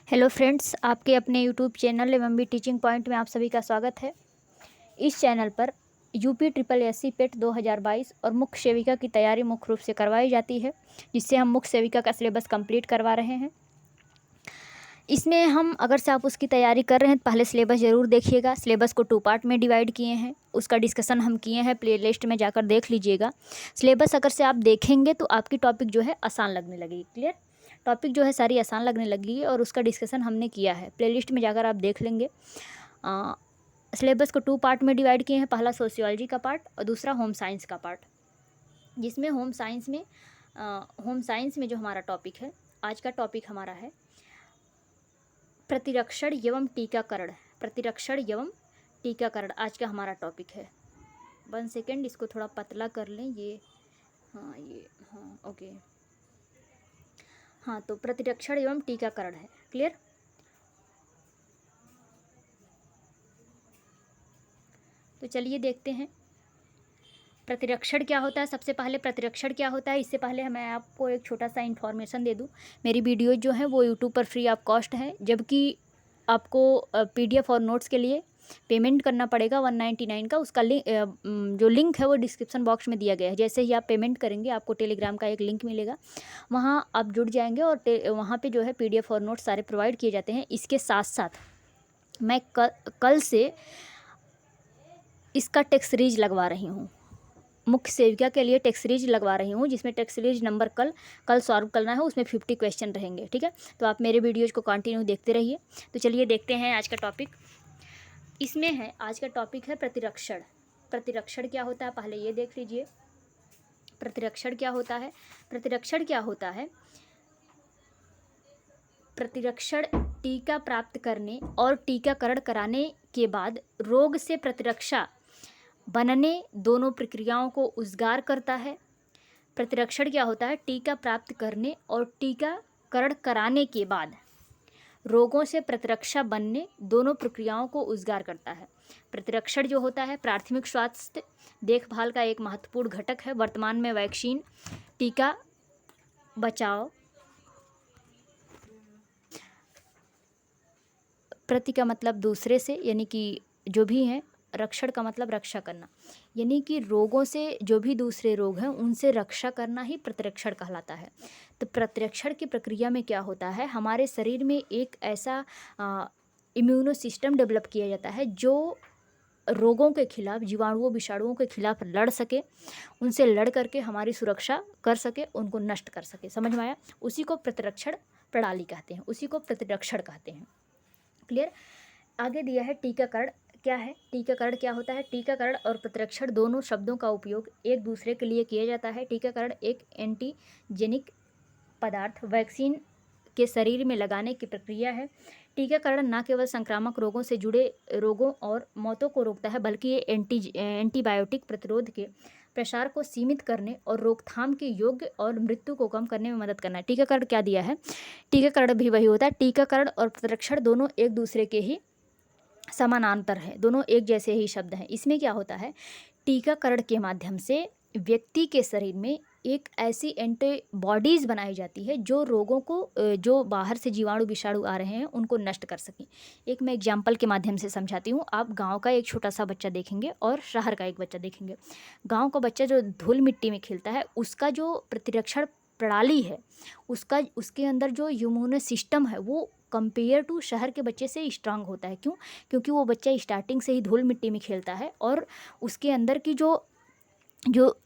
Hello friends, आपके अपने YouTube channel एवं भी टीचिंग पॉइंट में आप सभी का स्वागत है। इस चैनल पर यूपी ट्रिपल एससी पेट 2022 और मुख्य सेविका की तैयारी मुख्य रूप से करवाई जाती है, जिससे हम मुख्य सेविका का सिलेबस कंप्लीट करवा रहे हैं। इसमें हम अगर से आप उसकी तैयारी कर रहे हैं तो पहले सिलेबस ज़रूर देखिएगा। सिलेबस को 2 पार्ट में डिवाइड किए हैं, उसका डिस्कशन हम किए हैं, प्लेलिस्ट में जाकर देख लीजिएगा। सिलेबस अगर से आप देखेंगे तो आपकी टॉपिक जो है आसान लगने लगेगी। क्लियर? टॉपिक जो है सारी आसान लगने लगेगी और उसका डिस्कशन हमने किया है, प्लेलिस्ट में जाकर आप देख लेंगे। सिलेबस को 2 पार्ट में डिवाइड किए हैं, पहला सोशियोलॉजी का पार्ट और दूसरा होम साइंस का पार्ट। जिसमें होम साइंस में जो हमारा टॉपिक है, आज का टॉपिक हमारा है प्रतिरक्षण एवं टीकाकरण। प्रतिरक्षण एवं टीकाकरण आज का हमारा टॉपिक है। 1 सेकेंड, इसको थोड़ा पतला कर लें। ओके। हाँ, तो प्रतिरक्षण एवं टीकाकरण है। क्लियर? तो चलिए देखते हैं प्रतिरक्षण क्या होता है। सबसे पहले प्रतिरक्षण क्या होता है, इससे पहले मैं आपको एक छोटा सा इन्फॉर्मेशन दे दूं। मेरी वीडियोज जो हैं वो यूट्यूब पर फ्री ऑफ कॉस्ट है, जबकि आपको PDF और नोट्स के लिए पेमेंट करना पड़ेगा 199 का। उसका जो लिंक है वो डिस्क्रिप्शन बॉक्स में दिया गया है। जैसे ही आप पेमेंट करेंगे आपको टेलीग्राम का एक लिंक मिलेगा, वहाँ आप जुड़ जाएंगे और वहाँ पे जो है PDF और नोट्स सारे प्रोवाइड किए जाते हैं। इसके साथ साथ मैं कल से इसका टेक्स्ट सीरीज लगवा रही हूँ, मुख्य सेविका के लिए टेक्स्ट सीरीज लगवा रही हूँ, जिसमें टेक्स्ट सीरीज नंबर कल सॉल्व करना है। उसमें 50 क्वेश्चन रहेंगे। ठीक है, तो आप मेरे वीडियोज़ को कंटिन्यू देखते रहिए। तो चलिए देखते हैं आज का टॉपिक। इसमें है, आज का टॉपिक है प्रतिरक्षण। प्रतिरक्षण क्या होता है पहले ये देख लीजिए। प्रतिरक्षण क्या होता है? प्रतिरक्षण क्या होता है? प्रतिरक्षण टीका प्राप्त करने और टीकाकरण कराने के बाद रोग से प्रतिरक्षा बनने दोनों प्रक्रियाओं को उजागर करता है। प्रतिरक्षण क्या होता है? टीका प्राप्त करने और टीकाकरण कराने के बाद रोगों से प्रतिरक्षा बनने दोनों प्रक्रियाओं को उजागर करता है। प्रतिरक्षण जो होता है प्राथमिक स्वास्थ्य देखभाल का एक महत्वपूर्ण घटक है। वर्तमान में वैक्सीन, टीका, बचाव, प्रति का मतलब दूसरे से, यानी कि जो भी हैं, रक्षण का मतलब रक्षा करना, यानी कि रोगों से जो भी दूसरे रोग हैं उनसे रक्षा करना ही प्रतिरक्षण कहलाता है। तो प्रतिरक्षण की प्रक्रिया में क्या होता है, हमारे शरीर में एक ऐसा इम्यूनो सिस्टम डेवलप किया जाता है जो रोगों के खिलाफ, जीवाणुओं विषाणुओं के खिलाफ लड़ सके, उनसे लड़ करके हमारी सुरक्षा कर सके, उनको नष्ट कर सके। समझ में आया? उसी को प्रतिरक्षण प्रणाली कहते हैं, उसी को प्रतिरक्षण कहते हैं। क्लियर? आगे दिया है टीकाकरण क्या है। टीकाकरण क्या होता है? टीकाकरण और प्रतिरक्षण दोनों शब्दों का उपयोग एक दूसरे के लिए किया जाता है। टीकाकरण एक एंटीजेनिक पदार्थ वैक्सीन के शरीर में लगाने की प्रक्रिया है। टीकाकरण न केवल संक्रामक रोगों से जुड़े रोगों और मौतों को रोकता है, बल्कि ये एंटीबायोटिक प्रतिरोध के प्रसार को सीमित करने और रोकथाम के योग्य और मृत्यु को कम करने में मदद करना है। टीकाकरण क्या दिया है? टीकाकरण भी वही होता है। टीकाकरण और प्रतिरक्षण दोनों एक दूसरे के ही समानांतर है, दोनों एक जैसे ही शब्द हैं। इसमें क्या होता है, टीकाकरण के माध्यम से व्यक्ति के शरीर में एक ऐसी एंटीबॉडीज़ बनाई जाती है जो रोगों को, जो बाहर से जीवाणु विषाणु आ रहे हैं उनको नष्ट कर सकें। एक मैं एग्जाम्पल के माध्यम से समझाती हूँ। आप गांव का एक छोटा सा बच्चा देखेंगे और शहर का एक बच्चा देखेंगे। गांव का बच्चा जो धूल मिट्टी में खेलता है, उसका जो प्रतिरक्षण प्रणाली है, उसके अंदर जो इम्यून सिस्टम है वो कंपेयर टू शहर के बच्चे से स्ट्रांग होता है। क्यों? क्योंकि वो बच्चा स्टार्टिंग से ही धूल मिट्टी में खेलता है और उसके अंदर की जो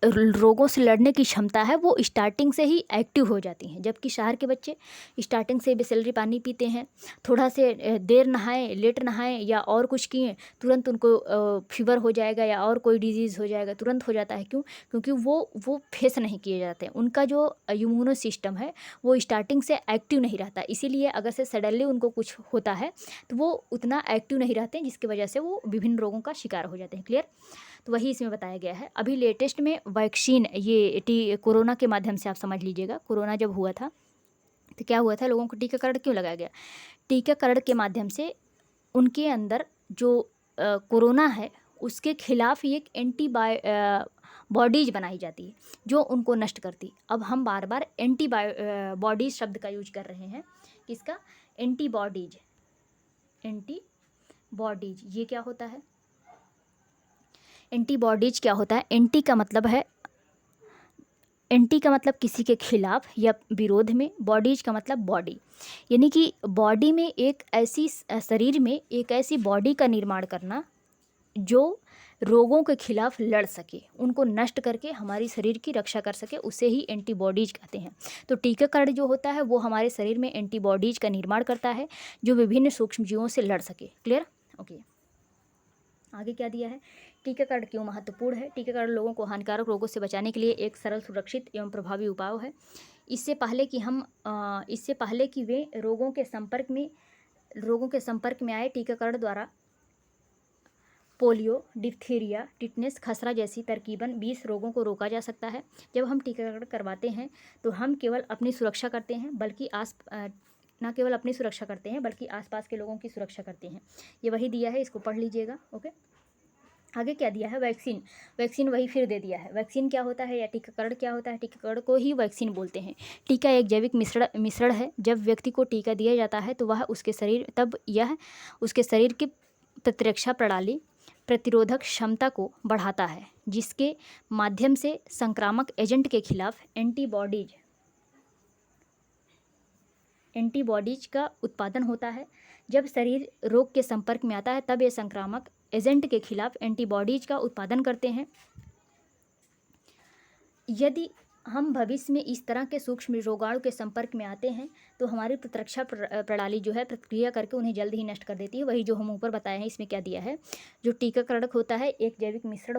रोगों से लड़ने की क्षमता है वो स्टार्टिंग से ही एक्टिव हो जाती हैं। जबकि शहर के बच्चे स्टार्टिंग से बिसलरी पानी पीते हैं, थोड़ा से देर नहाएं, लेट नहाएं या और कुछ किए, तुरंत उनको फीवर हो जाएगा या और कोई डिजीज़ हो जाएगा, तुरंत हो जाता है। क्यों? क्योंकि वो फेस नहीं किए जाते हैं। उनका जो इम्यूनो सिस्टम है वो स्टार्टिंग से एक्टिव नहीं रहता। इसीलिए अगर से सडनली उनको कुछ होता है तो वो उतना एक्टिव नहीं रहते, जिसकी वजह से वो विभिन्न रोगों का शिकार हो जाते हैं। क्लियर? तो वही इसमें बताया गया है। अभी लेटेस्ट में वैक्सीन, ये कोरोना के माध्यम से आप समझ लीजिएगा। कोरोना जब हुआ था तो क्या हुआ था, लोगों को टीकाकरण क्यों लगाया गया? टीकाकरण के माध्यम से उनके अंदर जो कोरोना है उसके खिलाफ एक बॉडीज बनाई जाती है जो उनको नष्ट करती। अब हम बार बार बॉडीज शब्द का यूज कर रहे हैं, किसका? एंटीबॉडीज। एंटीबॉडीज ये क्या होता है? एंटीबॉडीज क्या होता है? एंटी का मतलब किसी के खिलाफ या विरोध में, बॉडीज का मतलब बॉडी, यानी कि बॉडी में एक ऐसी शरीर में एक ऐसी बॉडी का निर्माण करना जो रोगों के खिलाफ लड़ सके, उनको नष्ट करके हमारी शरीर की रक्षा कर सके, उसे ही एंटीबॉडीज कहते हैं। तो टीकाकरण जो होता है वो हमारे शरीर में एंटीबॉडीज का निर्माण करता है जो विभिन्न सूक्ष्मजीवों से लड़ सके। क्लियर? ओके। आगे क्या दिया है? टीकाकरण क्यों महत्वपूर्ण है? टीकाकरण लोगों को हानिकारक रोगों से बचाने के लिए एक सरल, सुरक्षित एवं प्रभावी उपाय है। इससे पहले कि वे रोगों के संपर्क में आए, टीकाकरण द्वारा पोलियो, डिप्थीरिया, टिटनेस, खसरा जैसी तकरीबन 20 रोगों को रोका जा सकता है। जब हम टीकाकरण करवाते हैं तो हम केवल अपनी सुरक्षा करते हैं, न केवल अपनी सुरक्षा करते हैं बल्कि आसपास के लोगों की सुरक्षा करते हैं। ये वही दिया है, इसको पढ़ लीजिएगा। ओके। आगे क्या दिया है? वैक्सीन। वैक्सीन वही फिर दे दिया है। वैक्सीन क्या होता है या टीकाकरण क्या होता है? टीकाकरण को ही वैक्सीन बोलते हैं। टीका एक जैविक मिश्रण है। जब व्यक्ति को टीका दिया जाता है तो यह उसके शरीर की प्रतिरक्षा प्रणाली, प्रतिरोधक क्षमता को बढ़ाता है, जिसके माध्यम से संक्रामक एजेंट के खिलाफ एंटीबॉडीज का उत्पादन होता है। जब शरीर रोग के संपर्क में आता है तब ये संक्रामक एजेंट के खिलाफ एंटीबॉडीज का उत्पादन करते हैं। यदि हम भविष्य में इस तरह के सूक्ष्म रोगाणु के संपर्क में आते हैं तो हमारी प्रतिरक्षा प्रणाली जो है प्रतिक्रिया करके उन्हें जल्द ही नष्ट कर देती है। वही जो हम ऊपर बताए हैं, इसमें क्या दिया है? जो टीकाकरण होता है एक जैविक मिश्रण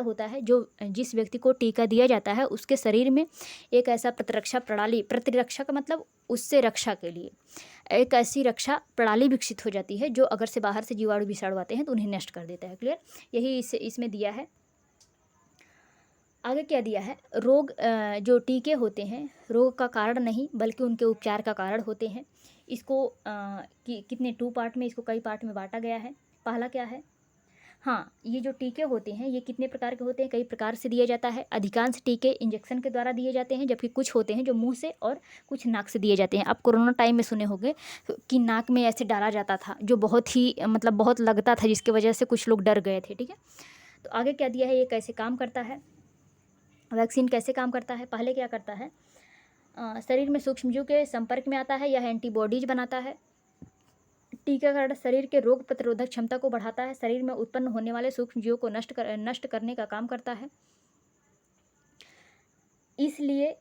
होता है जो जिस व्यक्ति को टीका दिया जाता है उसके शरीर में एक ऐसा प्रतिरक्षा का मतलब उससे रक्षा के लिए एक ऐसी रक्षा प्रणाली विकसित हो जाती है जो अगर से बाहर से जीवाणु विषाणु आते हैं तो उन्हें नष्ट कर देता है। क्लियर? यही इसमें दिया है। आगे क्या दिया है? रोग जो टीके होते हैं रोग का कारण नहीं बल्कि उनके उपचार का कारण होते हैं। इसको कितने 2 पार्ट में, इसको कई पार्ट में बांटा गया है। पहला क्या है? हाँ, ये जो टीके होते हैं ये कितने प्रकार के होते हैं? कई प्रकार से दिया जाता है। अधिकांश टीके इंजेक्शन के द्वारा दिए जाते हैं, जबकि कुछ होते हैं जो मुंह से और कुछ नाक से दिए जाते हैं। आप कोरोना टाइम में सुने होंगे कि नाक में ऐसे डाला जाता था जो बहुत ही बहुत लगता था, जिसकी वजह से कुछ लोग डर गए थे। ठीक है, तो आगे क्या दिया है? ये कैसे काम करता है? वैक्सीन कैसे काम करता है? पहले क्या करता है? शरीर में सूक्ष्मजीव के संपर्क में आता है, यह एंटीबॉडीज बनाता है। टीकाकरण शरीर के रोग प्रतिरोधक क्षमता को बढ़ाता है, शरीर में उत्पन्न होने वाले सूक्ष्मजीवों को नष्ट करने का काम करता है। इसलिए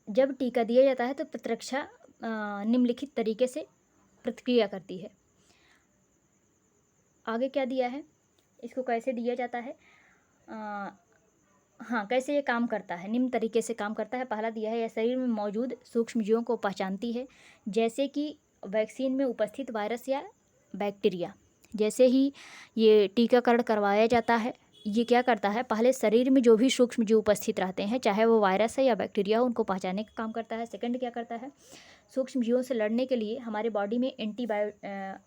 जब टीका दिया जाता है तो प्रतिरक्षा निम्नलिखित तरीके से प्रतिक्रिया करती है। आगे क्या दिया है? इसको कैसे दिया जाता है? हाँ, कैसे ये काम करता है? निम्न तरीके से काम करता है। पहला दिया है, यह शरीर में मौजूद सूक्ष्मजीवों को पहचानती है, जैसे कि वैक्सीन में उपस्थित वायरस या बैक्टीरिया। जैसे ही ये टीकाकरण करवाया जाता है, ये क्या करता है? पहले शरीर में जो भी सूक्ष्मजीव उपस्थित रहते हैं, चाहे वो वायरस है या बैक्टीरिया हो, उनको पहचानने का काम करता है। सेकंड क्या करता है? सूक्ष्मजीवों से लड़ने के लिए हमारे बॉडी में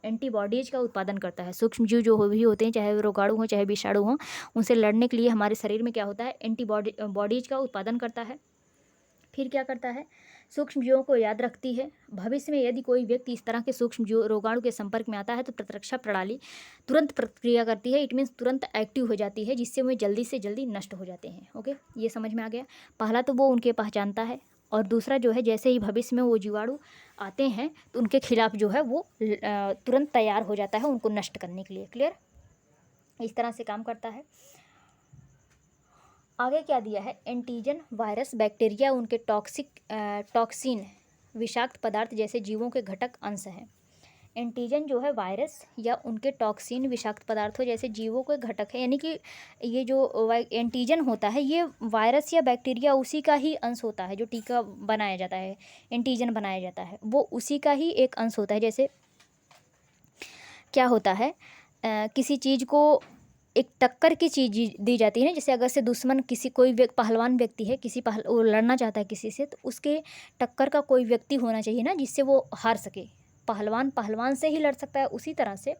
एंटीबॉडीज का उत्पादन करता है। सूक्ष्मजीव जो भी होते हैं, चाहे वो रोगाणु हो चाहे विषाणु हो, उनसे लड़ने के लिए हमारे शरीर में क्या होता है? एंटीबॉडीज का उत्पादन करता है। फिर क्या करता है? सूक्ष्मजीवों को याद रखती है। भविष्य में यदि कोई व्यक्ति इस तरह के सूक्ष्मजीव रोगाणु के संपर्क में आता है तो प्रतिरक्षा प्रणाली तुरंत प्रतिक्रिया करती है। इट मीन्स तुरंत एक्टिव हो जाती है, जिससे वे जल्दी से जल्दी नष्ट हो जाते हैं। ओके, ये समझ में आ गया। पहला तो वो उनके पहचानता है, और दूसरा जो है जैसे ही भविष्य में वो जीवाणु आते हैं तो उनके खिलाफ जो है वो तुरंत तैयार हो जाता है उनको नष्ट करने के लिए। क्लियर? इस तरह से काम करता है। आगे क्या दिया है? एंटीजन वायरस बैक्टीरिया उनके टॉक्सिन विषाक्त पदार्थ जैसे जीवों के घटक अंश हैं। एंटीजन जो है वायरस या उनके टॉक्सिन विषाक्त पदार्थों जैसे जीवों के घटक है, यानी कि ये जो एंटीजन होता है ये वायरस या बैक्टीरिया उसी का ही अंश होता है। जो टीका बनाया जाता है, एंटीजन बनाया जाता है, वो उसी का ही एक अंश होता है। जैसे क्या होता है, किसी चीज़ को एक टक्कर की चीज़ दी जाती है ना, जैसे अगर से दुश्मन कोई पहलवान व्यक्ति है, वो लड़ना चाहता है किसी से, तो उसके टक्कर का कोई व्यक्ति होना चाहिए ना, जिससे वो हार सके। पहलवान से ही लड़ सकता है, उसी तरह से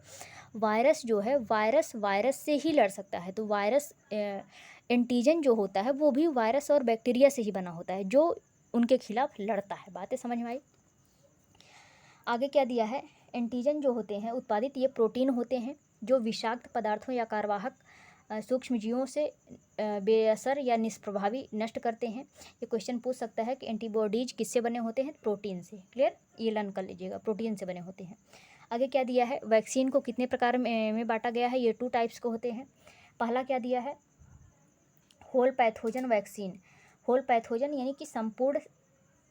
वायरस जो है वायरस से ही लड़ सकता है। तो वायरस एंटीजन जो होता है वो भी वायरस और बैक्टीरिया से ही बना होता है जो उनके खिलाफ लड़ता है। बातें समझ में आई? आगे क्या दिया है, एंटीजन जो होते हैं उत्पादित ये प्रोटीन होते हैं जो विषाक्त पदार्थों या कार्यवाहक सूक्ष्म जीवों से बेअसर या निष्प्रभावी नष्ट करते हैं। ये क्वेश्चन पूछ सकता है कि एंटीबॉडीज किससे बने होते हैं, प्रोटीन से। क्लियर, ये लर्न कर लीजिएगा, प्रोटीन से बने होते हैं। आगे क्या दिया है, वैक्सीन को कितने प्रकार में बांटा गया है, ये 2 टाइप्स को होते हैं। पहला क्या दिया है, whole pathogen vaccine. Whole pathogen यानी कि संपूर्ण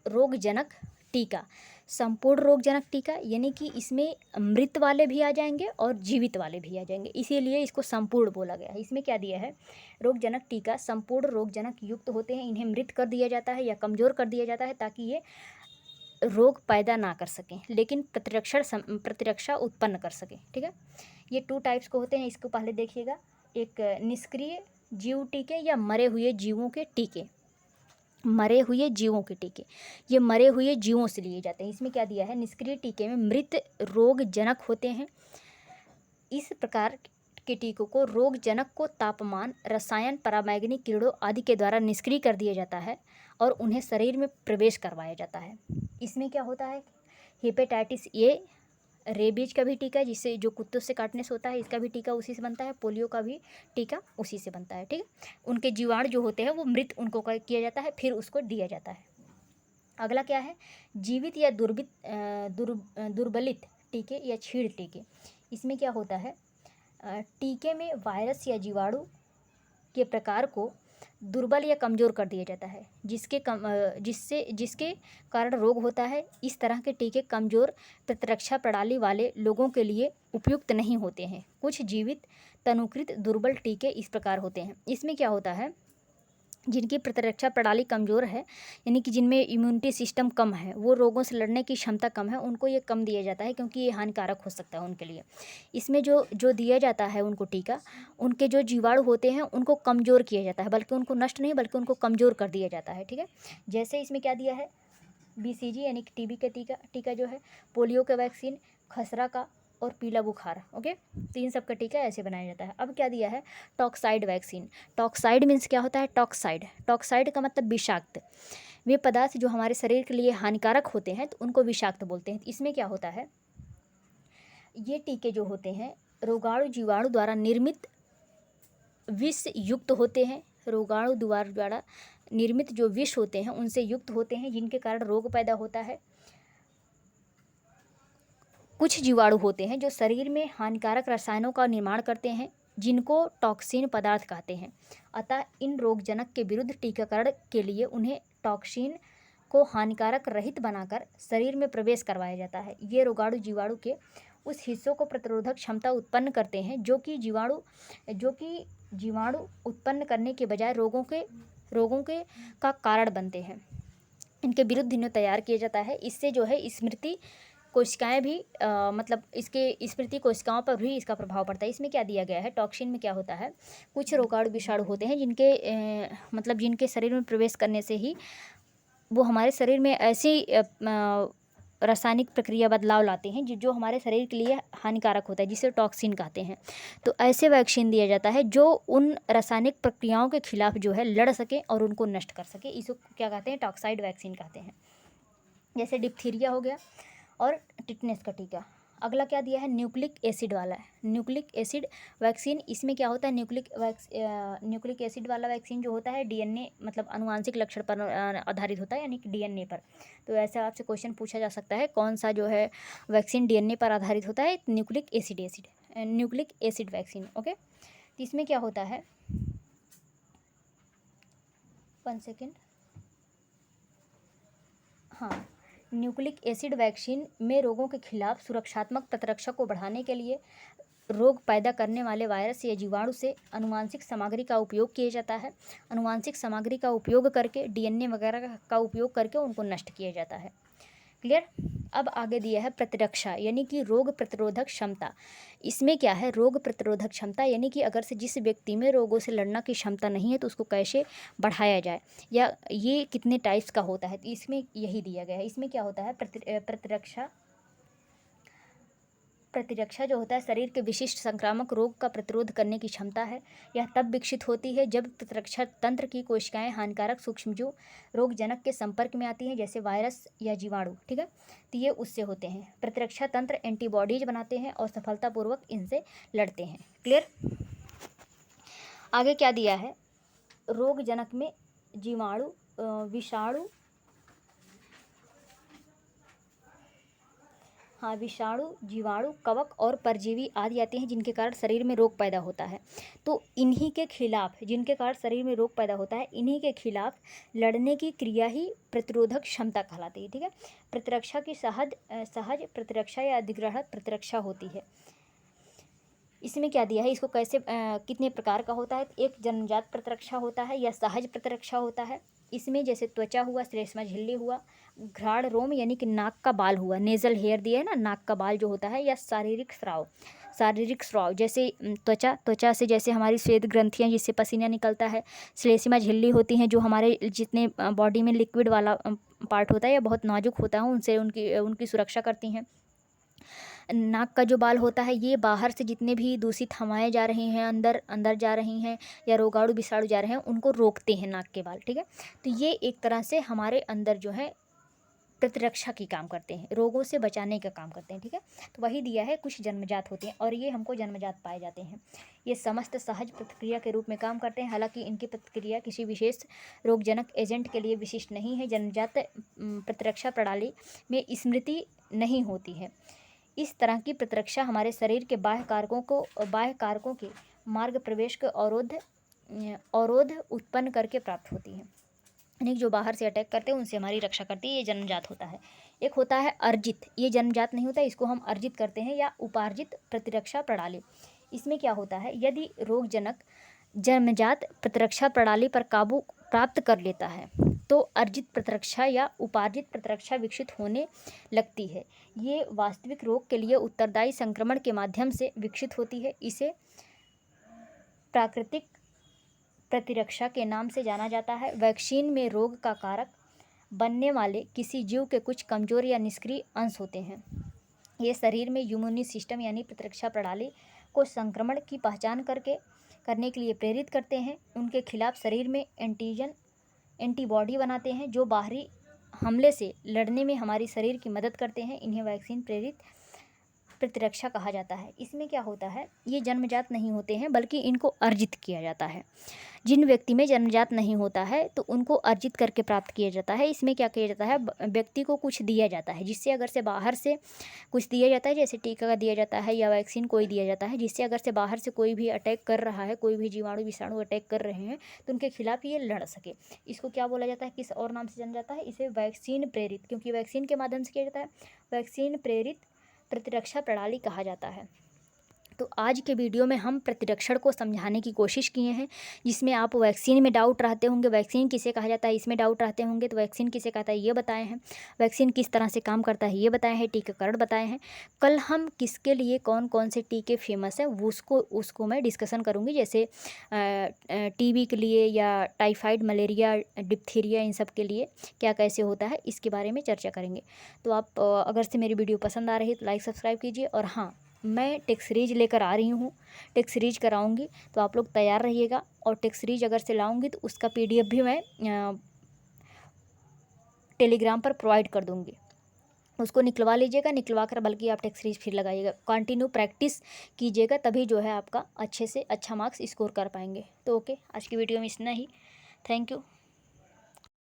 रोगजनक टीका। संपूर्ण रोगजनक टीका यानी कि इसमें मृत वाले भी आ जाएंगे और जीवित वाले भी आ जाएंगे, इसीलिए इसको संपूर्ण बोला गया है। इसमें क्या दिया है, रोगजनक टीका संपूर्ण रोगजनक युक्त होते हैं, इन्हें मृत कर दिया जाता है या कमज़ोर कर दिया जाता है ताकि ये रोग पैदा ना कर सकें लेकिन प्रतिरक्षा उत्पन्न कर सकें। ठीक है, ये 2 टाइप्स को होते हैं। इसको पहले देखिएगा, एक निष्क्रिय जीव टीके या मरे हुए जीवों के टीके। मरे हुए जीवों के टीके, ये मरे हुए जीवों से लिए जाते हैं। इसमें क्या दिया है, निष्क्रिय टीके में मृत रोगजनक होते हैं। इस प्रकार के टीकों को रोगजनक को तापमान, रसायन, पराबैंगनी किरणों आदि के द्वारा निष्क्रिय कर दिया जाता है और उन्हें शरीर में प्रवेश करवाया जाता है। इसमें क्या होता है, हेपेटाइटिस ए, रेबीज का भी टीका जिससे जो कुत्तों से काटने से होता है, इसका भी टीका उसी से बनता है। पोलियो का भी टीका उसी से बनता है। ठीक है, उनके जीवाणु जो होते हैं वो मृत उनको किया जाता है, फिर उसको दिया जाता है। अगला क्या है, जीवित या दुर्बलित टीके या छीड़ टीके। इसमें क्या होता है, टीके में वायरस या जीवाणु के प्रकार को दुर्बल या कमज़ोर कर दिया जाता है जिसके कारण रोग होता है। इस तरह के टीके कमज़ोर प्रतिरक्षा प्रणाली वाले लोगों के लिए उपयुक्त नहीं होते हैं। कुछ जीवित तनुकृत दुर्बल टीके इस प्रकार होते हैं। इसमें क्या होता है, जिनकी प्रतिरक्षा प्रणाली कमज़ोर है यानी कि जिनमें इम्यूनिटी सिस्टम कम है, वो रोगों से लड़ने की क्षमता कम है, उनको ये कम दिया जाता है क्योंकि ये हानिकारक हो सकता है उनके लिए। इसमें जो दिया जाता है उनको टीका, उनके जो जीवाणु होते हैं उनको कमज़ोर किया जाता है, बल्कि उनको नष्ट नहीं बल्कि उनको कमज़ोर कर दिया जाता है। ठीक है, जैसे इसमें क्या दिया है, BCG यानी कि टीबी का टीका जो है, पोलियो का वैक्सीन, खसरा का और पीला बुखार। ओके, 3 सब का टीका ऐसे बनाया जाता है। अब क्या दिया है, टॉक्साइड वैक्सीन। टॉक्साइड मीन्स क्या होता है, टॉक्साइड का मतलब विषाक्त। वे पदार्थ जो हमारे शरीर के लिए हानिकारक होते हैं तो उनको विषाक्त बोलते हैं। इसमें क्या होता है, ये टीके जो होते हैं रोगाणु जीवाणु द्वारा निर्मित विष युक्त होते हैं। रोगाणु द्वारा निर्मित जो विष होते हैं उनसे युक्त होते हैं, जिनके कारण रोग पैदा होता है। कुछ जीवाणु होते हैं जो शरीर में हानिकारक रसायनों का निर्माण करते हैं, जिनको टॉक्सिन पदार्थ कहते हैं। अतः इन रोगजनक के विरुद्ध टीकाकरण के लिए उन्हें टॉक्सिन को हानिकारक रहित बनाकर शरीर में प्रवेश करवाया जाता है। ये रोगाणु जीवाणु के उस हिस्सों को प्रतिरोधक क्षमता उत्पन्न करते हैं जो कि जीवाणु उत्पन्न करने के बजाय रोगों के का कारण बनते हैं। इनके विरुद्ध इन्हें तैयार किया जाता है। इससे जो है स्मृति कोशिकाएं भी मतलब इसके स्मृति कोशिकाओं पर भी इसका प्रभाव पड़ता है। इसमें क्या दिया गया है, टॉक्सिन में क्या होता है, कुछ रोगाणु विषाणु होते हैं जिनके शरीर में प्रवेश करने से ही वो हमारे शरीर में ऐसी रासायनिक प्रक्रिया बदलाव लाते हैं जो हमारे शरीर के लिए हानिकारक होता है, जिसे टॉक्सिन कहते हैं। तो ऐसे वैक्सीन दिया जाता है जो उन रासायनिक प्रक्रियाओं के खिलाफ जो है लड़ सके और उनको नष्ट कर सके। इसको क्या कहते हैं, टॉक्साइड वैक्सीन कहते हैं। जैसे डिप्थीरिया हो गया और टिटनेस का टीका। अगला क्या दिया है, न्यूक्लिक एसिड वाला है, न्यूक्लिक एसिड वैक्सीन। इसमें क्या होता है, न्यूक्लिक एसिड वाला वैक्सीन जो होता है DNA मतलब अनुवांशिक लक्षण पर आधारित होता है, यानी कि DNA पर। तो ऐसा आपसे क्वेश्चन पूछा जा सकता है, कौन सा जो है वैक्सीन DNA पर आधारित होता है, न्यूक्लिक एसिड वैक्सीन। ओके, तो इसमें क्या होता है, 1 सेकेंड, हाँ, न्यूक्लिक एसिड वैक्सीन में रोगों के खिलाफ सुरक्षात्मक प्रतिरक्षा को बढ़ाने के लिए रोग पैदा करने वाले वायरस या जीवाणु से अनुवांशिक सामग्री का उपयोग किया जाता है। अनुवांशिक सामग्री का उपयोग करके DNA वगैरह का उपयोग करके उनको नष्ट किया जाता है। क्लियर। अब आगे दिया है प्रतिरक्षा यानी कि रोग प्रतिरोधक क्षमता। इसमें क्या है, रोग प्रतिरोधक क्षमता यानी कि अगर से जिस व्यक्ति में रोगों से लड़ना की क्षमता नहीं है तो उसको कैसे बढ़ाया जाए या ये कितने टाइप्स का होता है, तो इसमें यही दिया गया है। इसमें क्या होता है, प्रतिरक्षा प्रतिरक्षा जो होता है शरीर के विशिष्ट संक्रामक रोग का प्रतिरोध करने की क्षमता है। यह तब विकसित होती है जब प्रतिरक्षा तंत्र की कोशिकाएं हानिकारक सूक्ष्मजीव रोगजनक के संपर्क में आती हैं, जैसे वायरस या जीवाणु। ठीक है, तो ये उससे होते हैं। प्रतिरक्षा तंत्र एंटीबॉडीज बनाते हैं और सफलतापूर्वक इनसे लड़ते हैं। क्लियर। आगे क्या दिया है, रोगजनक में जीवाणु, विषाणु, हाँ विषाणु, जीवाणु, कवक और परजीवी आदि आते हैं जिनके कारण शरीर में रोग पैदा होता है। तो इन्हीं के खिलाफ, जिनके कारण शरीर में रोग पैदा होता है, इन्हीं के खिलाफ लड़ने की क्रिया ही प्रतिरोधक क्षमता कहलाती है। ठीक है, प्रतिरक्षा की सहज प्रतिरक्षा या अधिग्रहण प्रतिरक्षा होती है। इसमें क्या दिया है, इसको कैसे कितने प्रकार का होता है। एक जन्मजात प्रतिरक्षा होता है या सहज प्रतिरक्षा होता है। इसमें जैसे त्वचा हुआ, श्लेष्मा झिल्ली हुआ, घ्राण रोम यानी कि नाक का बाल हुआ, नेजल हेयर दिया है ना, नाक का बाल जो होता है, या शारीरिक स्राव जैसे त्वचा से जैसे हमारी श्वेत ग्रंथियाँ जिससे पसीना निकलता है। श्लेष्मा झिल्ली होती हैं जो हमारे जितने बॉडी में लिक्विड वाला पार्ट होता है या बहुत नाजुक होता है उनसे उनकी सुरक्षा करती हैं। नाक का जो बाल होता है ये बाहर से जितने भी दूषित हवाएं जा रही हैं, अंदर जा रही हैं, या रोगाणु विषाणु जा रहे हैं, उनको रोकते हैं नाक के बाल। ठीक है, तो ये एक तरह से हमारे अंदर जो है प्रतिरक्षा की काम करते हैं, रोगों से बचाने का काम करते हैं। ठीक है, तो वही दिया है, कुछ जन्मजात होते हैं और ये हमको जन्मजात पाए जाते हैं। ये समस्त सहज प्रतिक्रिया के रूप में काम करते हैं, हालांकि इनकी प्रतिक्रिया किसी विशेष रोगजनक एजेंट के लिए विशिष्ट नहीं है। जन्मजात प्रतिरक्षा प्रणाली में स्मृति नहीं होती है। इस तरह की प्रतिरक्षा हमारे शरीर के बाह्य कारकों के मार्ग प्रवेश के अवरोध उत्पन्न करके प्राप्त होती है। यानी जो बाहर से अटैक करते हैं उनसे हमारी रक्षा करती है। ये जन्मजात होता है। एक होता है अर्जित, ये जन्मजात नहीं होता, इसको हम अर्जित करते हैं या उपार्जित प्रतिरक्षा प्रणाली। इसमें क्या होता है, यदि रोगजनक जन्मजात प्रतिरक्षा प्रणाली पर काबू प्राप्त कर लेता है तो अर्जित प्रतिरक्षा या उपार्जित प्रतिरक्षा विकसित होने लगती है। ये वास्तविक रोग के लिए उत्तरदायी संक्रमण के माध्यम से विकसित होती है। इसे प्राकृतिक प्रतिरक्षा के नाम से जाना जाता है। वैक्सीन में रोग का कारक बनने वाले किसी जीव के कुछ कमजोर या निष्क्रिय अंश होते हैं। ये शरीर में इम्यूनी सिस्टम यानी प्रतिरक्षा प्रणाली को संक्रमण की पहचान करने के लिए प्रेरित करते हैं। उनके खिलाफ शरीर में एंटीबॉडी बनाते हैं जो बाहरी हमले से लड़ने में हमारी शरीर की मदद करते हैं। इन्हें वैक्सीन प्रेरित प्रतिरक्षा कहा जाता है। इसमें क्या होता है, ये जन्मजात नहीं होते हैं बल्कि इनको अर्जित किया जाता है। जिन व्यक्ति में जन्मजात नहीं होता है तो उनको अर्जित करके प्राप्त किया जाता है। इसमें क्या किया जाता है, व्यक्ति को कुछ दिया जाता है जिससे अगर से बाहर से कुछ दिया जाता है, जैसे टीका का दिया जाता है या वैक्सीन कोई दिया जाता है, जिससे अगर से बाहर से कोई भी अटैक कर रहा है, कोई भी जीवाणु विषाणु अटैक कर रहे हैं तो उनके खिलाफ ये लड़ सके। इसको क्या बोला जाता है, किस और नाम से जाना जाता है, इसे वैक्सीन प्रेरित, क्योंकि वैक्सीन के माध्यम से किया जाता है, वैक्सीन प्रेरित प्रतिरक्षा प्रणाली कहा जाता है। तो आज के वीडियो में हम प्रतिरक्षण को समझाने की कोशिश किए हैं, जिसमें आप वैक्सीन में डाउट रहते होंगे, वैक्सीन किसे कहा जाता है इसमें डाउट रहते होंगे, तो वैक्सीन किसे कहता है ये बताए हैं, वैक्सीन किस तरह से काम करता है ये बताए हैं, टीकाकरण बताए हैं। कल हम किसके लिए कौन कौन से टीके फेमस हैं उसको मैं डिस्कशन करूँगी, जैसे टीबी के लिए या टाइफाइड, मलेरिया, डिप्थीरिया, इन सब के लिए क्या कैसे होता है इसके बारे में चर्चा करेंगे। तो आप अगर से मेरी वीडियो पसंद आ रही है तो लाइक सब्सक्राइब कीजिए। और हाँ, मैं टेक सीरीज लेकर आ रही हूँ, टेक सीरीज कराऊँगी, तो आप लोग तैयार रहिएगा। और टेक सीरीज अगर से लाऊँगी तो उसका PDF भी मैं टेलीग्राम पर प्रोवाइड कर दूँगी, उसको निकलवा लीजिएगा, निकलवा कर बल्कि आप टेक सीरीज फिर लगाइएगा, कंटिन्यू प्रैक्टिस कीजिएगा, तभी जो है आपका अच्छे से अच्छा मार्क्स स्कोर कर पाएंगे। तो ओके, आज की वीडियो में इतना ही। Thank you.